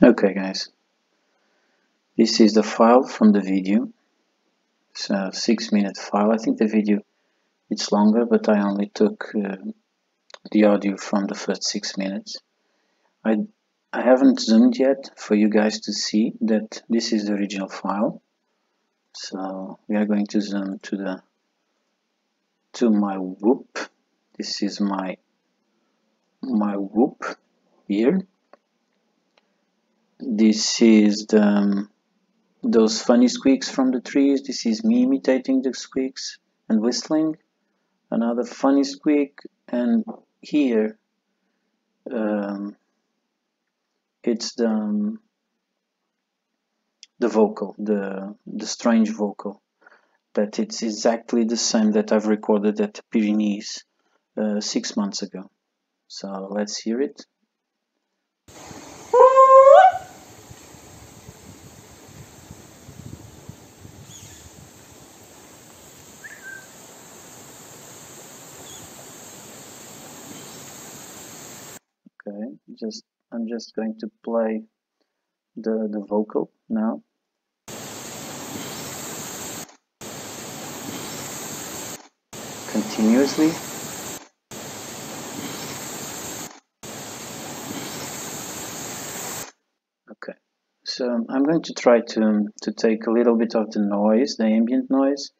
Okay guys, this is the file from the video. It's a 6-minute file. I think the video it's longer, but I only took the audio from the first 6 minutes. I haven't zoomed yet for you guys to see that this is the original file. So we are going to zoom to my whoop. This is my whoop here. This is those funny squeaks from the trees. This is me imitating the squeaks and whistling. Another funny squeak, and here it's the vocal, the strange vocal, that it's exactly the same that I've recorded at the Pyrenees 6 months ago. So let's hear it. Okay, I'm just going to play the vocal now. Continuously. Okay, so I'm going to try to take a little bit of the noise, the ambient noise.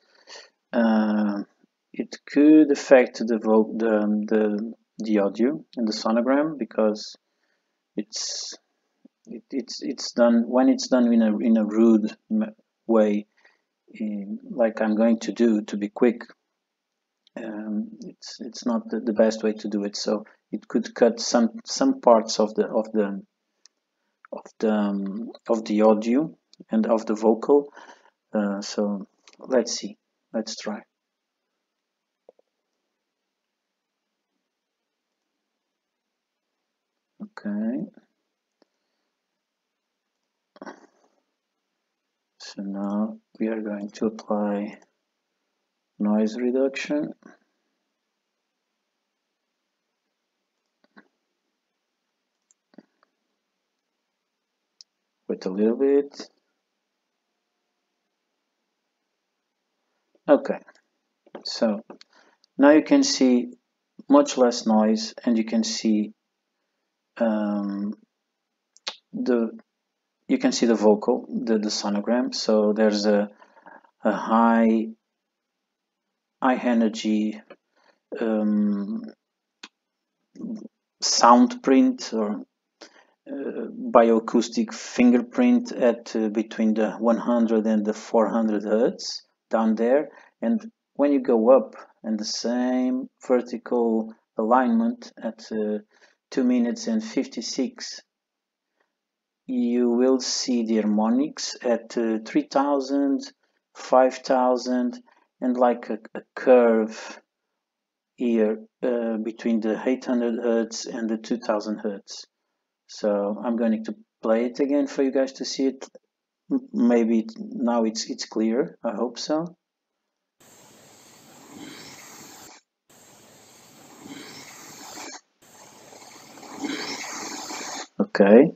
It could affect the audio and the sonogram, because it's done when it's done in a rude way, like I'm going to do, to be quick. It's not the best way to do it, so it could cut some parts of the audio and of the vocal. So let's see, let's try. Okay, so now we are going to apply noise reduction. Wait a little bit. Okay, so now you can see much less noise, and you can see the vocal, the sonogram. So there's a high energy sound print, or bioacoustic fingerprint at between the 100 and the 400 hertz down there. And when you go up, and the same vertical alignment at 2 minutes and 56, you will see the harmonics at 3000, 5000, and like a curve here between the 800 hertz and the 2000 hertz. So I'm going to play it again for you guys to see it. Maybe now it's clear. I hope so. Okay,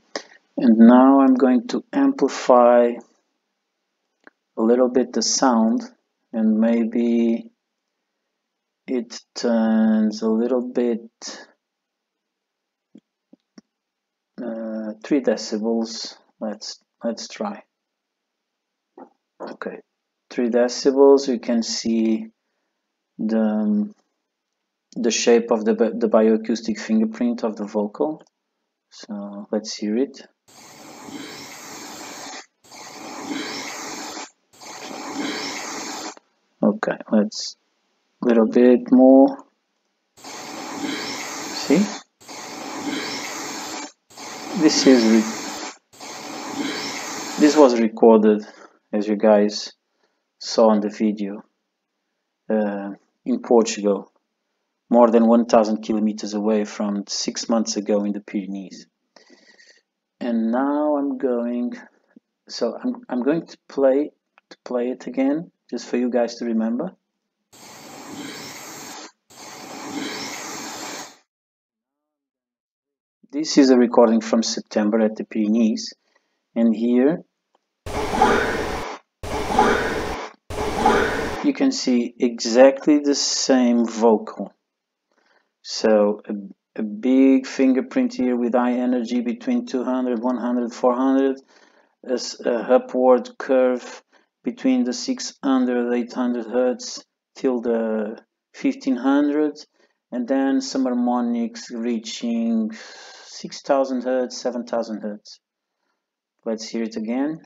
and now I'm going to amplify a little bit the sound, and maybe it turns a little bit 3 decibels. Let's try. Okay, 3 decibels. You can see the shape of the bioacoustic fingerprint of the vocal. So let's hear it. Okay, let's a little bit more. See, this was recorded, as you guys saw in the video, in Portugal, more than 1,000 kilometers away from 6 months ago in the Pyrenees. And now I'm going to play it again, just for you guys to remember. This is a recording from September at the Pyrenees, and here you can see exactly the same vocal. So a big fingerprint here with high energy between 200, 100, 400, as a upward curve between the 600, 800 Hertz till the 1500, and then some harmonics reaching 6000 Hertz, 7000 Hertz. Let's hear it again.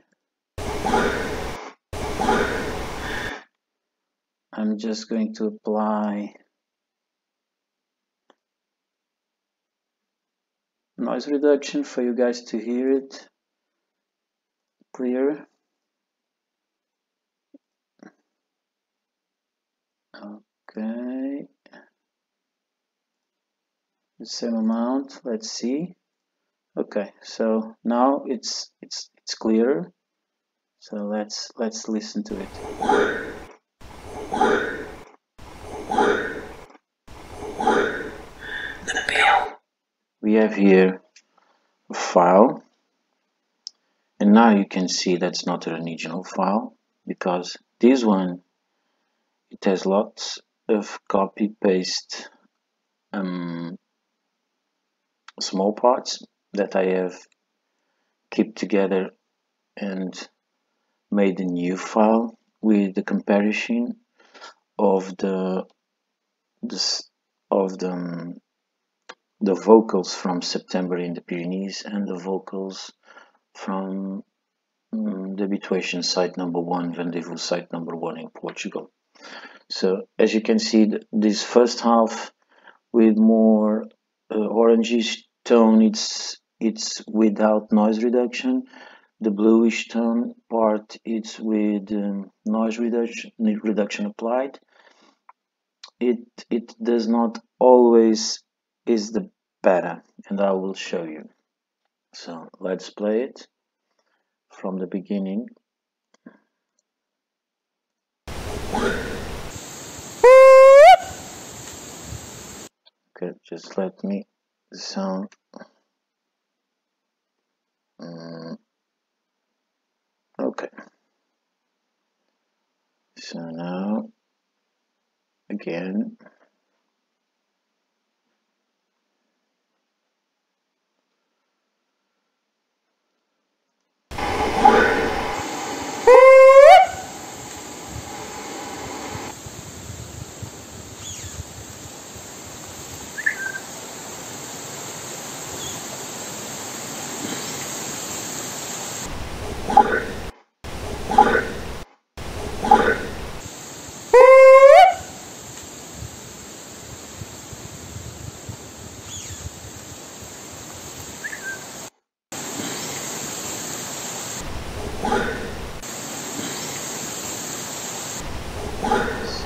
I'm just going to apply noise reduction for you guys to hear it clearer. Okay, the same amount. Let's see. Okay, so now it's clearer. So let's listen to it. We have here a file, and now you can see that's not an original file, because this one, it has lots of copy paste small parts that I have kept together and made a new file with the comparison of the vocals from September in the Pyrenees and the vocals from the habituation site number 1, Rendezvous site number 1 in Portugal. So as you can see, this first half with more orangish tone, it's without noise reduction. The bluish tone part, it's with noise reduction applied. It does not always is the better, and I will show you. So let's play it from the beginning. Okay, just let me sound. Okay, so now again.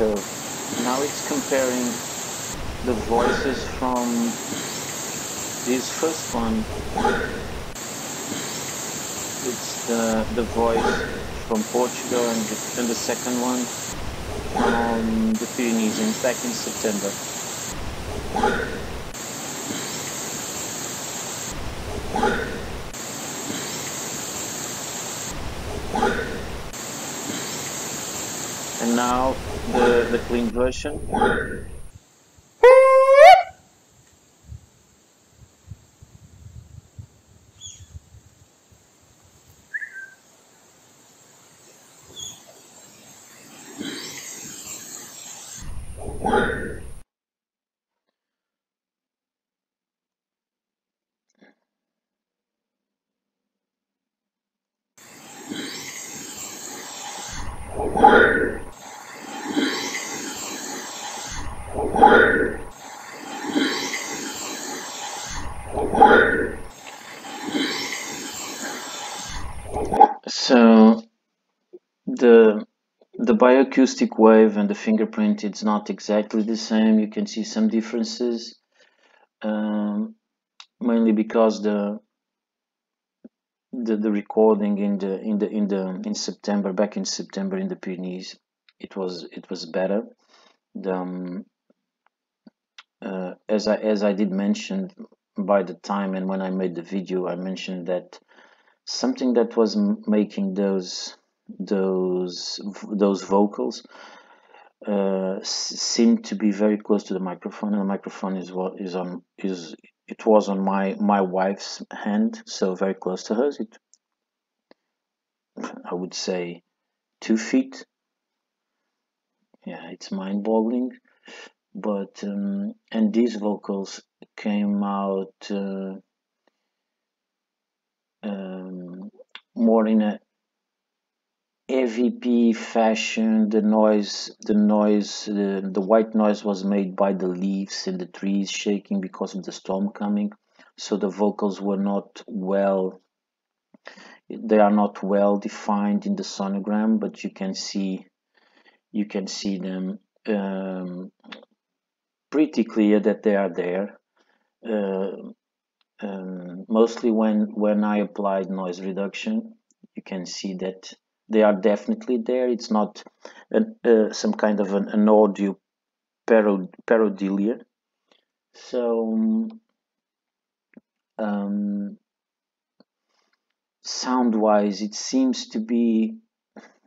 So now it's comparing the voices from this first one. It's the voice from Portugal, and the second one from the Pyrenees back in September. And now the clean version. So the bioacoustic wave and the fingerprint, it's not exactly the same. You can see some differences, mainly because the recording in September, back in September in the Pyrenees, it was better. The as I did mention, by the time and when I made the video, I mentioned that something that was making those vocals seemed to be very close to the microphone, and the microphone it was on my wife's hand, so very close to hers. I would say 2 feet. Yeah, it's mind-boggling. But and these vocals came out more in a EVP fashion. The white noise was made by the leaves and the trees shaking because of the storm coming. So the vocals were not they are not well defined in the sonogram, but you can see them pretty clear that they are there. Mostly when I applied noise reduction, you can see that they are definitely there. It's not some kind of an audio pareidolia. So sound-wise, it seems to be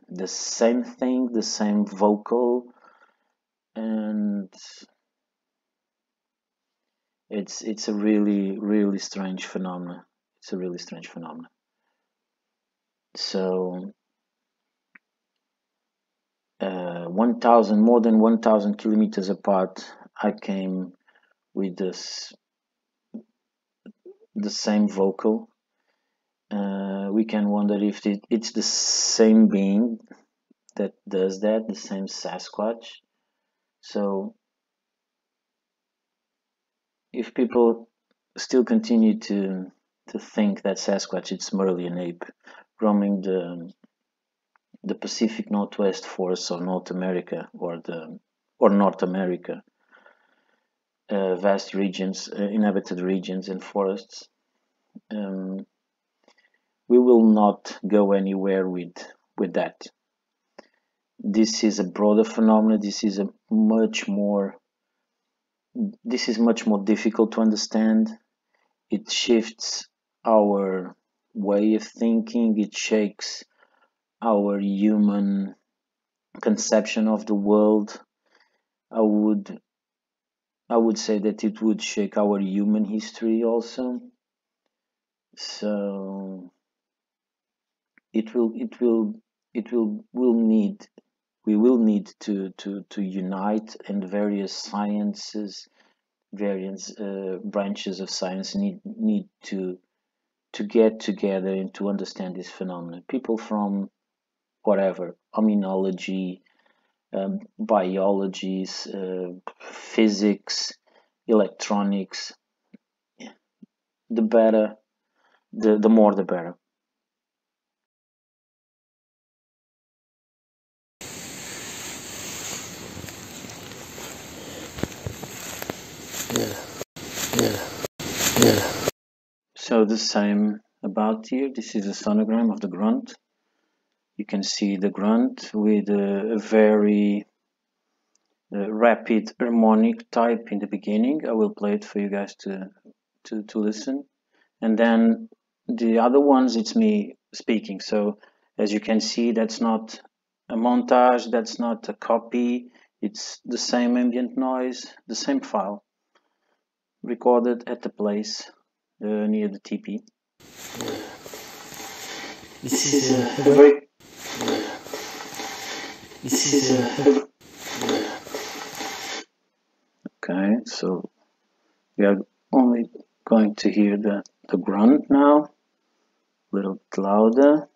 the same thing, the same vocal, and it's a really strange phenomenon. It's a really strange phenomenon. So 1,000, more than 1,000 kilometers apart, I came with the same vocal. We can wonder if it's the same being that does that, the same Sasquatch. So if people still continue to think that Sasquatch it's merely an ape roaming the Pacific Northwest forests of North America or North America, vast regions, inhabited regions and forests, we will not go anywhere with that. This is a broader phenomenon. This is much more difficult to understand. It shifts our way of thinking. It shakes our human conception of the world. I would say that it would shake our human history also. So we will need to unite, and various sciences, various branches of science need to get together and to understand this phenomenon. People from whatever, immunology, biology, physics, electronics, the better, the more the better. So the same about here. This is a sonogram of the grunt. You can see the grunt with a very rapid harmonic type in the beginning. I will play it for you guys to listen, and then the other ones it's me speaking. So as you can see, that's not a montage, that's not a copy, it's the same ambient noise, the same file recorded at the place near the teepee. This is a very okay, so we are only going to hear the grunt now, a little bit louder.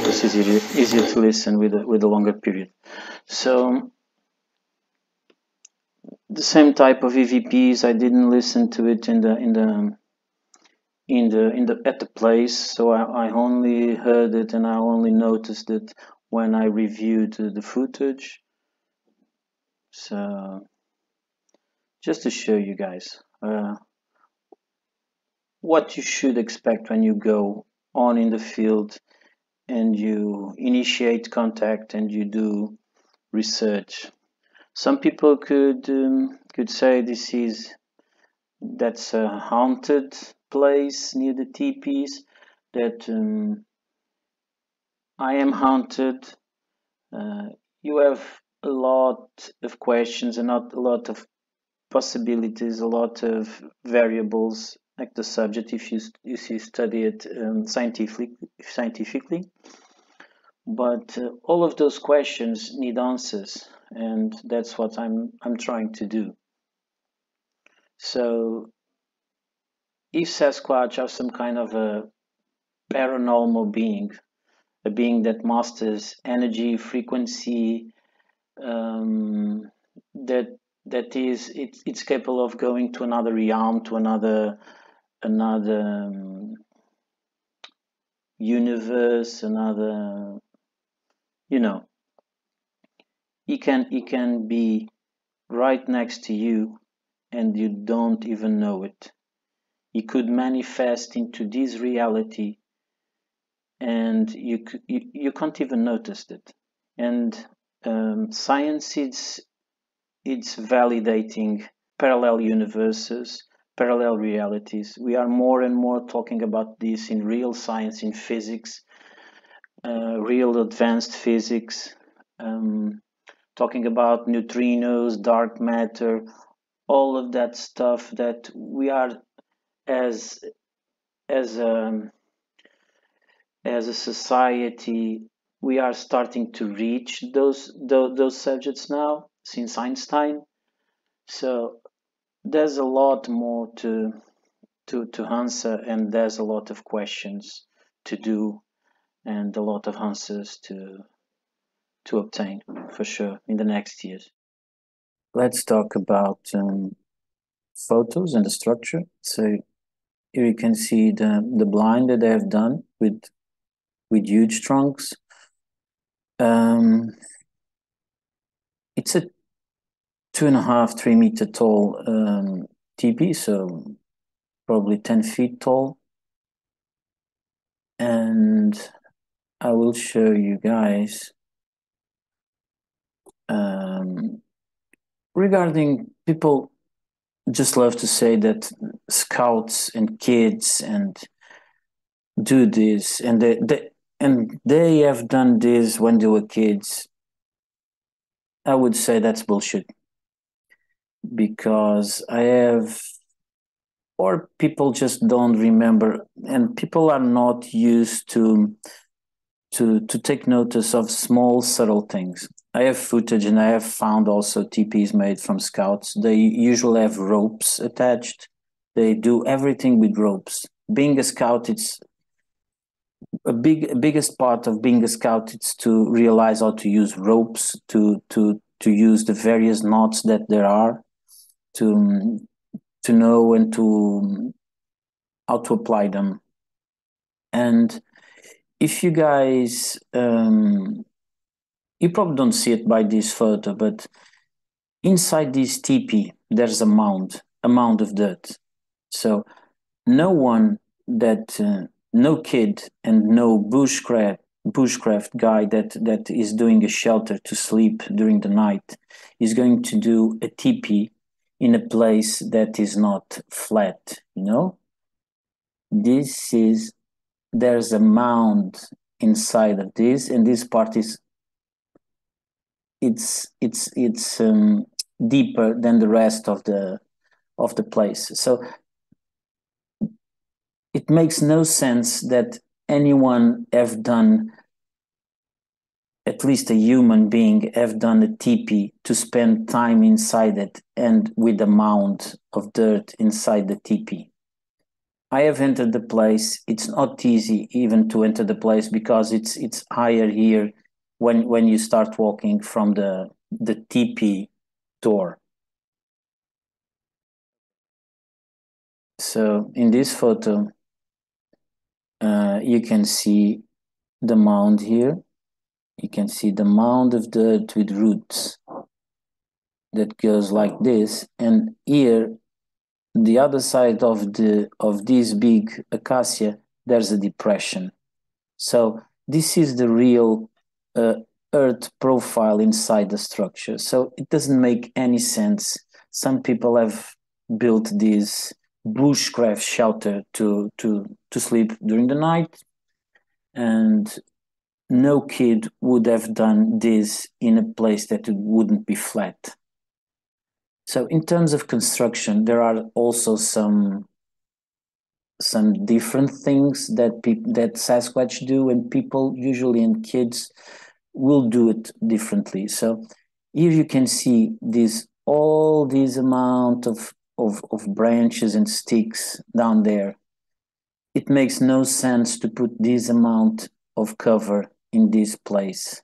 This is easier to listen with a longer period. So the same type of EVPs, I didn't listen to it at the place, so I only heard it and I only noticed it when I reviewed the footage. So just to show you guys what you should expect when you go on in the field and you initiate contact and you do research. Some people could say that's a haunted place near the teepees, that I am haunted. You have a lot of questions and not a lot of possibilities, a lot of variables like the subject if you study it scientifically. But all of those questions need answers, and that's what I'm trying to do. So if Sasquatch are some kind of a paranormal being, a being that masters energy, frequency, it's capable of going to another realm, to another universe, another, you know, he can be right next to you and you don't even know it. He could manifest into this reality and you can't even notice it. And science it's validating parallel universes, parallel realities. We are more and more talking about this in real science, in physics, real advanced physics, talking about neutrinos, dark matter, all of that stuff that we are as as a as a society we are starting to reach those subjects now since Einstein. So there's a lot more to answer, and there's a lot of questions to do and a lot of answers to obtain for sure in the next years. Let's talk about photos and the structure. So here you can see the blind that they have done with huge trunks. It's a 2.5, 3 meter tall teepee, so probably 10 feet tall. And I will show you guys regarding people just love to say that scouts and kids and do this and they have done this when they were kids. I would say that's bullshit, because I have, or people just don't remember, and people are not used to take notice of small subtle things. I have footage and I have found also teepees made from scouts. They usually have ropes attached. They do everything with ropes. Being a scout, it's biggest part of being a scout. It's to realize how to use ropes, to use the various knots that there are, to know and to how to apply them. And if you guys, you probably don't see it by this photo, but inside this teepee, there's a mound of dirt. So no one that, no kid and no bushcraft guy that is doing a shelter to sleep during the night is going to do a teepee in a place that is not flat, you know? There's a mound inside of this, and this part is it's deeper than the rest of the place. So it makes no sense that anyone have done, at least a human being have done a teepee to spend time inside it and with a mound of dirt inside the teepee. I have entered the place. It's not easy even to enter the place because it's higher here when you start walking from the teepee door. So in this photo, you can see the mound here. You can see the mound of dirt with roots. that goes like this, and here, the other side of this big acacia, there's a depression. So this is the real uh, earth profile inside the structure. So it doesn't make any sense. Some people have built this bushcraft shelter to sleep during the night, and no kid would have done this in a place that it wouldn't be flat. So in terms of construction, there are also some different things that that Sasquatch do, and people usually, and kids will do it differently. So here you can see this all this amount of branches and sticks down there. It makes no sense to put this amount of cover in this place.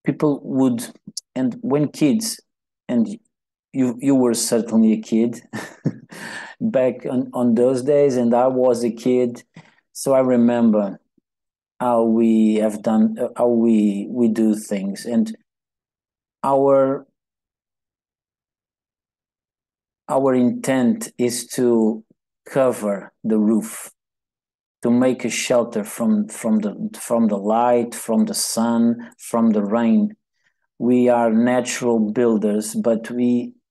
People would, and when kids, and you were certainly a kid back on those days, and I was a kid, so I remember how we have done, how we do things, and our our intent is to cover the roof, to make a shelter from the light, from the sun, from the rain. We are natural builders, but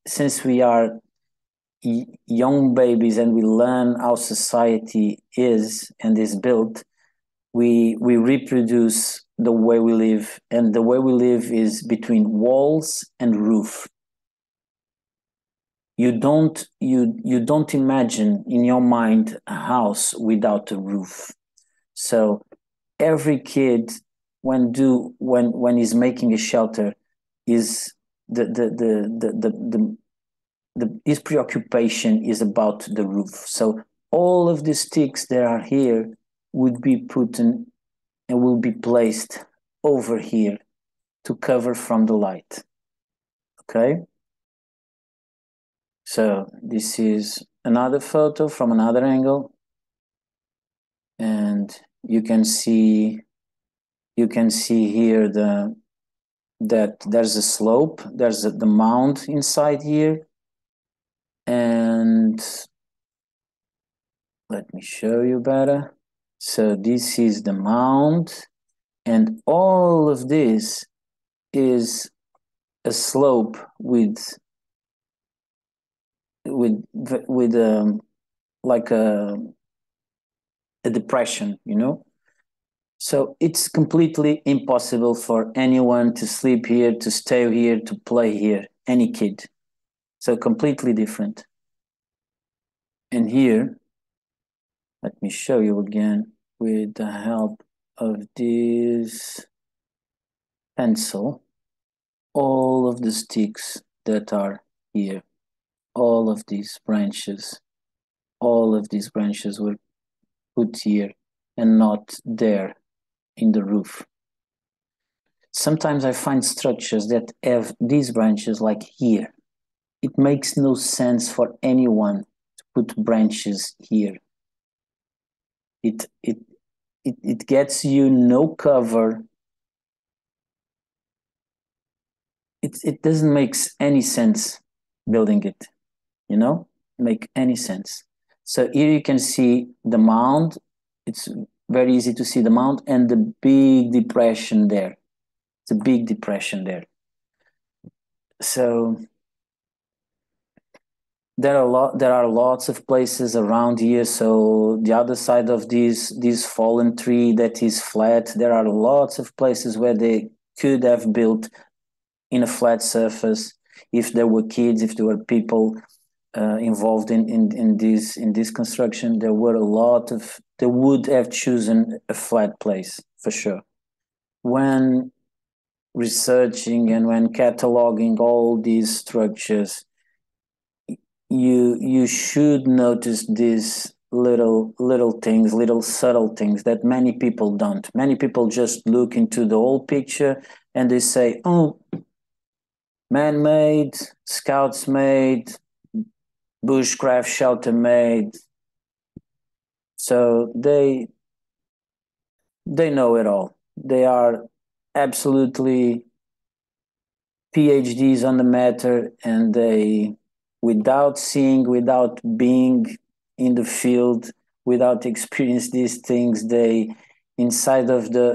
since we are young babies and we learn how society is and is built, we reproduce the way we live, and the way we live is between walls and roof. You don't imagine in your mind a house without a roof. So every kid, when he's making a shelter, is his preoccupation is about the roof. So all of the sticks that are here would be put in and will be placed over here to cover from the light. Okay? So this is another photo from another angle, and you can see here that there's a slope, there's the mound inside here, and let me show you better. So this is the mound, and all of this is a slope with like a depression, you know. So it's completely impossible for anyone to sleep here, to stay here, to play here, any kid. So completely different. And here, let me show you again with the help of this pencil, all of the sticks that are here, all of these branches were put here and not there in the roof. Sometimes I find structures that have these branches like here. It makes no sense for anyone to put branches here. It gets you no cover. It doesn't make any sense building it, you know, make any sense. So here you can see the mound. It's very easy to see the mound and the big depression there. It's a big depression there. So there are lots of places around here. So the other side of this fallen tree that is flat, there are lots of places where they could have built in a flat surface if there were kids, if there were people involved in this construction. There were a lot of, they would have chosen a flat place for sure. When researching and when cataloging all these structures, you should notice these little things, little subtle things that many people don't. Many people just look into the whole picture and they say, oh, man-made, scouts made, bushcraft shelter made. So they know it all. They are absolutely PhDs on the matter, and they, without seeing, without being in the field, without experience these things, they inside of their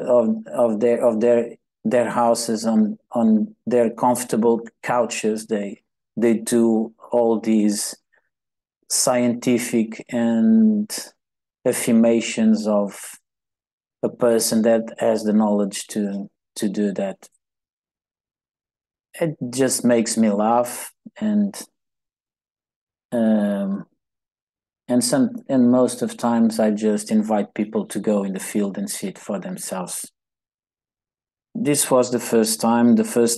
houses on their comfortable couches, they do all these scientific and affirmations of a person that has the knowledge to do that. It just makes me laugh, and most of times I just invite people to go in the field and see it for themselves. This was the first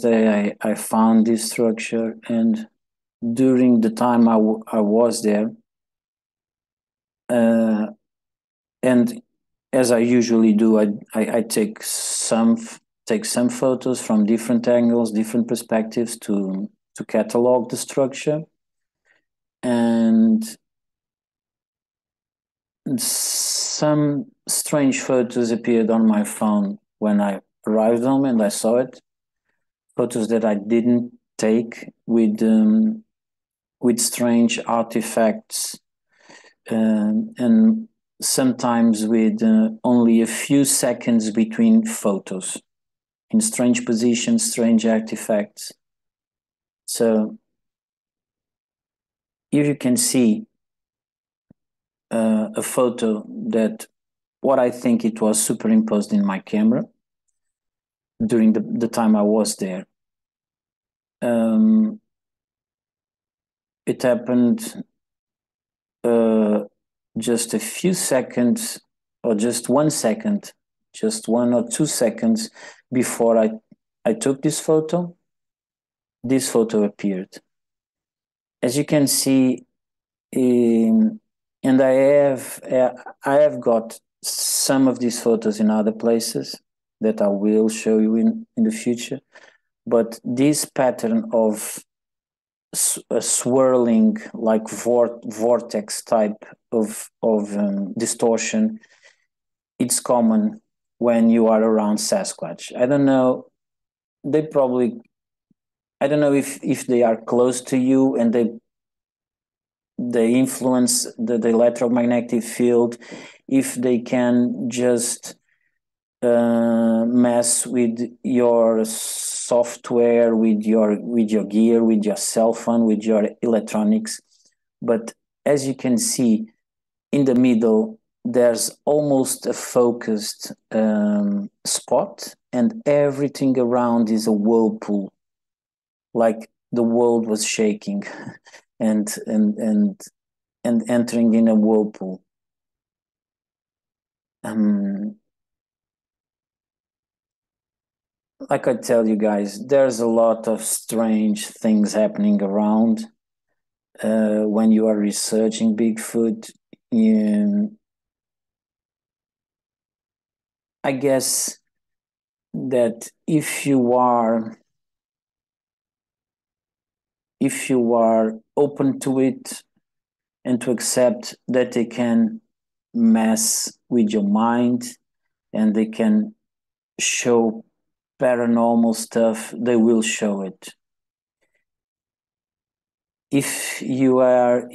day I found this structure, and during the time I was there, and as I usually do, I take some photos from different angles, different perspectives to catalog the structure, and some strange photos appeared on my phone when I arrived home and I saw it. Photos that I didn't take with strange artifacts, and sometimes with only a few seconds between photos, in strange positions, strange artifacts. So here you can see a photo that what I think it was superimposed in my camera during the time I was there. It happened just a few seconds, or just 1 second, just 1 or 2 seconds before I took this photo appeared. As you can see, and I have got some of these photos in other places that I will show you in the future, but this pattern of a swirling, like vortex type of distortion, it's common when you are around Sasquatch. I don't know if they are close to you and they influence the electromagnetic field, if they can just mess with your software, with your gear, with your cell phone, with your electronics. But as you can see, in the middle, there's almost a focused spot, and everything around is a whirlpool, like the world was shaking and entering in a whirlpool. Like I tell you guys, there's a lot of strange things happening around when you are researching Bigfoot. I guess that if you are open to it and to accept that they can mess with your mind and they can show paranormal stuff, they will show it. If you are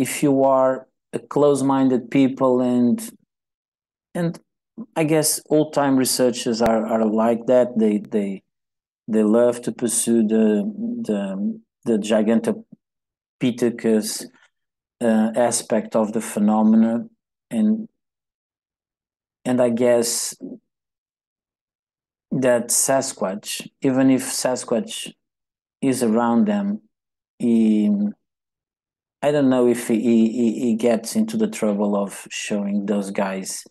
a close-minded people, and I guess old-time researchers are like that, they love to pursue the Gigantopithecus aspect of the phenomena, and I guess that Sasquatch, even if Sasquatch is around them, I don't know if he gets into the trouble of showing those guys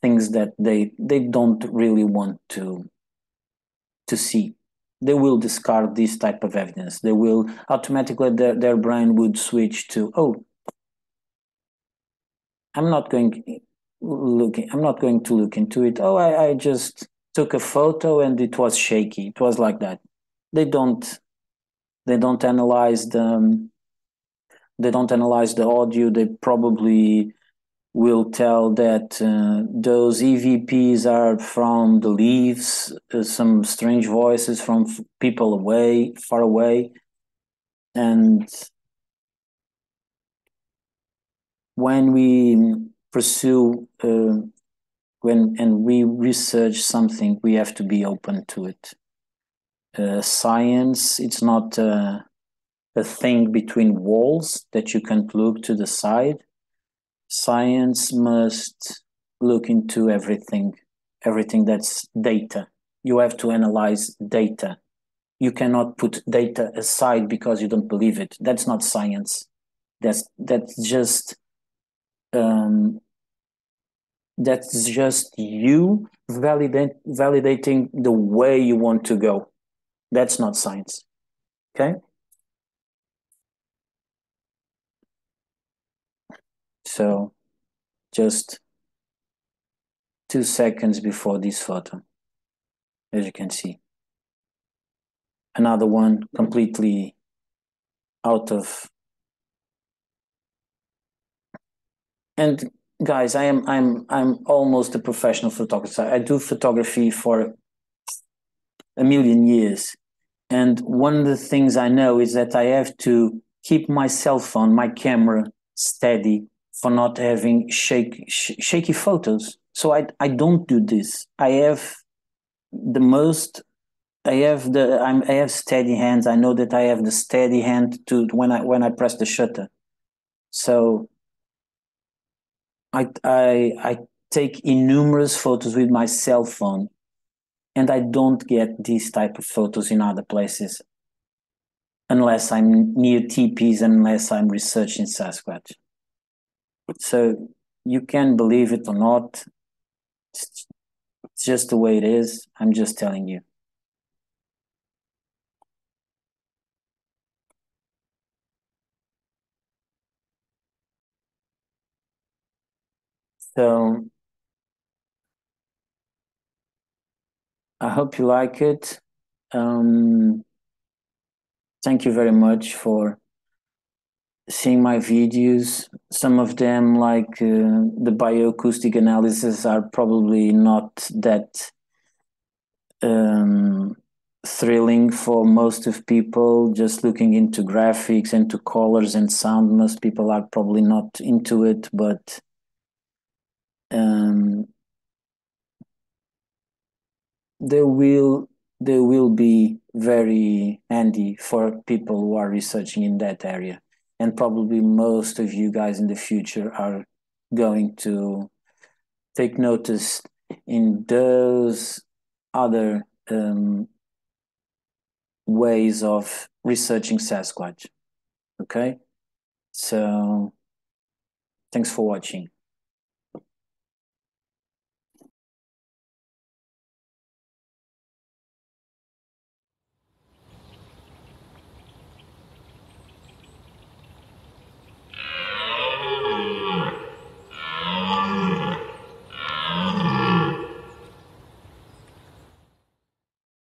things that they don't really want to see. They will discard this type of evidence. They will automatically, their brain would switch to, oh, I'm not going to look into it. Oh, I just took a photo and it was shaky. It was like that. They don't analyze the audio. They probably will tell that those EVPs are from the leaves, some strange voices from people far away. And when we pursue, when we research something, we have to be open to it. Science, it's not a thing between walls that you can look to the side. Science must look into everything that's data. You have to analyze data. You cannot put data aside because you don't believe it. That's not science. That's just you validating the way you want to go. That's not science. Okay? So just 2 seconds before this photo, as you can see. Another one completely out of. And guys, I'm almost a professional photographer. I do photography for a million years. And one of the things I know is that I have to keep my cell phone, my camera steady for not having shaky photos. So I don't do this. I have steady hands. I know that I have the steady hand to when I press the shutter. So I take innumerous photos with my cell phone, and I don't get these type of photos in other places unless I'm near teepees, unless I'm researching Sasquatch. So you can believe it or not. It's just the way it is. I'm just telling you. So I hope you like it. Thank you very much for seeing my videos. Some of them, like the bioacoustic analysis, are probably not that thrilling for most of people. Just looking into graphics, into colors and sound, most people are probably not into it, but they will be very handy for people who are researching in that area. And probably most of you guys in the future are going to take notice in those other ways of researching Sasquatch. Okay? So thanks for watching.